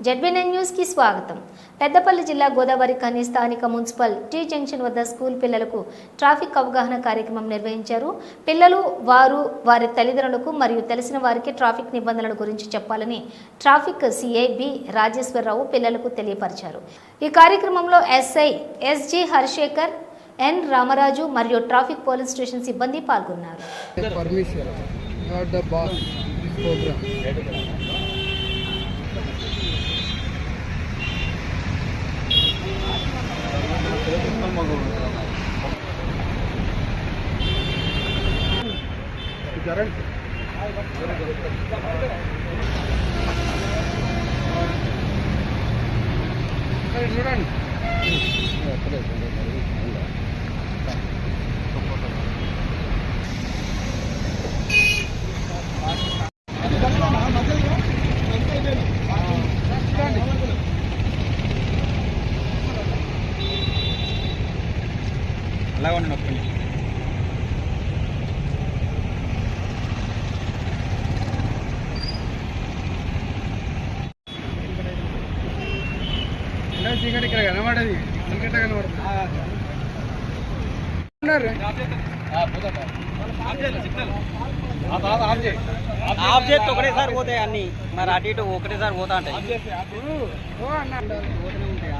జెడ్బీఎన్ news కి స్వాగతం. పెద్దపల్లి జిల్లా గోదావరి ఖని స్థానిక మున్సిపల్ టీ జంక్షన్ వద్ద స్కూల్ పిల్లలకు ట్రాఫిక్ అవగాహన కార్యక్రమం నిర్వహించారు. పిల్లలు వారి తల్లిదండ్రులకు మరియు తెలిసిన వారికి ట్రాఫిక్ నిబంధనల గురించి చెప్పాలని ట్రాఫిక్ సిఐ బి రాజేశ్వరరావు పిల్లలకు తెలియపరిచారు. ఈ కార్యక్రమంలో ఎస్ఐ ఎస్జి హర్షేకర్, ఎన్ రామరాజు మరియు ట్రాఫిక్ పోలీస్ స్టేషన్ సిబ్బంది పాల్గొన్నారు. అలాగే ఉండండి ఒక్కని. చీకటి ఇక్కడ కనబడది, చీకట కనబడుతుంది. ఆఫ్ చేస్తే ఒకటేసారి పోతాయి అన్ని, మరి అటు ఇటు ఒకటేసారి పోతా ఉంటాయి. చేస్తే ఎటు పోతూనే ఉంటాయి.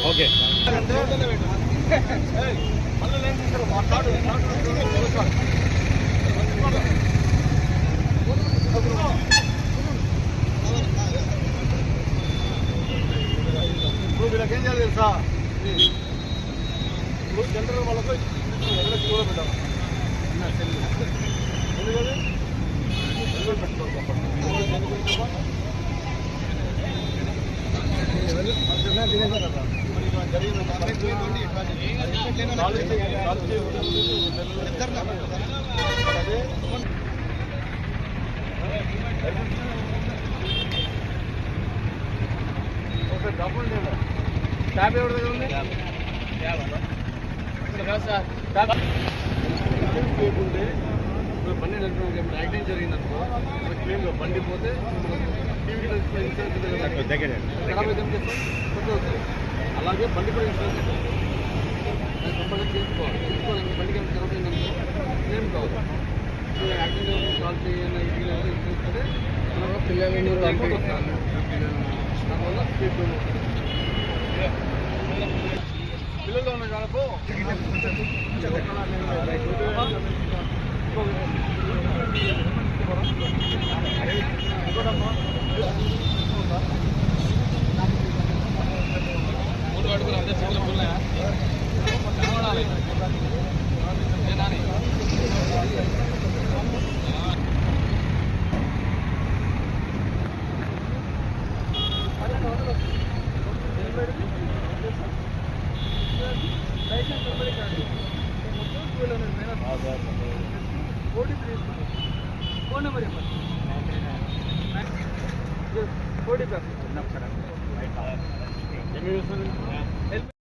ఓకే వీళ్ళకేం చేయాలి తెలుసా? ఇప్పుడు జనరల్ వాళ్ళకు దూరం పెట్టాలి. ట్యాబ్ ఎవరి దగ్గర ఉంది? లేకుంటే బండి నడిపిన యాక్సిడెంట్ జరిగిందనుకో, క్లెయిమ్గా బండి పోతే ఖరాబ్ అయితే వస్తుంది. అలాగే బండి కూడా ఇన్సూరెన్స్ కంపల్సరీ చేసుకోవాలి. బండికి ఖరాబ్ అయిందనుకో క్లెయిమ్ కావాలి. యాక్సిడెంట్ కాల్ చేయాలి, ఇన్సూరెన్స్ అయితే పిల్లలు దానివల్ల పిల్లలు ఉన్నాయి కాడపు మూడు అడుగులు అదే సిగ్గులు ఉన్నాయా కనబడాలి ఫోన్ నెంబర్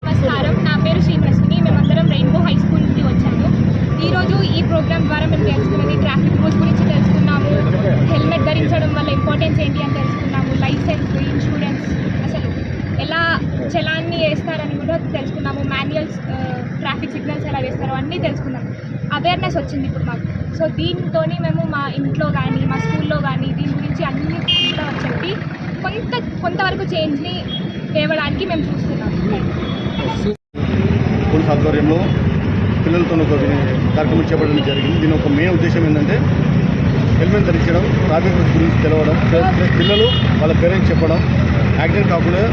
నమస్కారం, నా పేరు శ్రీప్రసని. మేమందరం రెయిన్బో హై స్కూల్ నుండి వచ్చాము. ఈరోజు ఈ ప్రోగ్రామ్ ద్వారా మేము తెలుసుకున్నది ట్రాఫిక్ రూల్స్ గురించి తెలుసుకున్నాము. హెల్మెట్ ధరించడం వల్ల ఇంపార్టెన్స్ ఏంటి అని తెలుసుకున్నాము. లైసెన్స్, ఇన్సూరెన్స్, అసలు ఎలా చలాన్ని వేస్తారని కూడా తెలుసుకున్నాము. మాన్యువల్స్, ట్రాఫిక్ సిగ్నల్స్ ఎలా వేస్తారో అన్నీ తెలుసుకున్నాము. అవేర్నెస్ వచ్చింది ఇప్పుడు మాకు. సో దీంతో మేము మా ఇంట్లో కానీ మా స్కూల్లో కానీ దీని గురించి అన్ని కూడా చెప్పి కొంతవరకు చేంజ్ని తేవడానికి మేము చూస్తున్నాము. పోలీస్ ఆధ్వర్యంలో పిల్లలతో ఒక కార్యక్రమం చేపట్టడం జరిగింది. దీని ఒక మెయిన్ ఉద్దేశం ఏంటంటే హెల్మెట్ ధరించడం, ట్రాఫిక్ రూల్స్ గురించి తెలవడం, పిల్లలు వాళ్ళ పేరెంట్స్ చెప్పడం, యాక్సిడెంట్ కాకుండా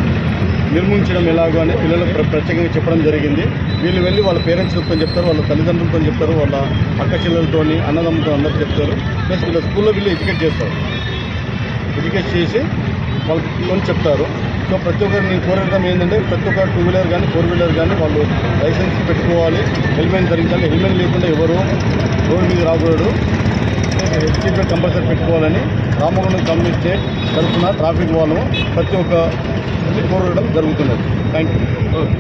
నిర్మూలించడం ఎలాగో అని పిల్లలకు ప్రత్యేకంగా చెప్పడం జరిగింది. వీళ్ళు వెళ్ళి వాళ్ళ పేరెంట్స్తో చెప్తారు, వాళ్ళ తల్లిదండ్రులతో చెప్తారు, వాళ్ళ అక్క చెల్లెలతో, అన్నదమ్ములతో అందరూ చెప్తారు. ప్లస్ వీళ్ళ స్కూల్లో వీళ్ళు ఎడ్యుకేట్ చేస్తారు. ఎడ్యుకేట్ చేసి వాళ్ళకి చెప్తారు. సో ప్రతి ఒక్కరు నేను కోరడం ఏంటంటే ప్రతి ఒక్క 2 వీలర్ కానీ 4 వీలర్ కానీ వాళ్ళు లైసెన్స్ పెట్టుకోవాలి, హెల్మెట్ ధరించాలి. హెల్మెట్ లేకుండా ఎవరు రోడ్డు మీద రాకూడదు. సీట్ కంపల్సరీ పెట్టుకోవాలని రామగుండం కమ్యూనిటీ తరఫున ట్రాఫిక్ వాళ్ళు ప్రతి ఒక్క కోరడం జరుగుతున్నది. Thank you.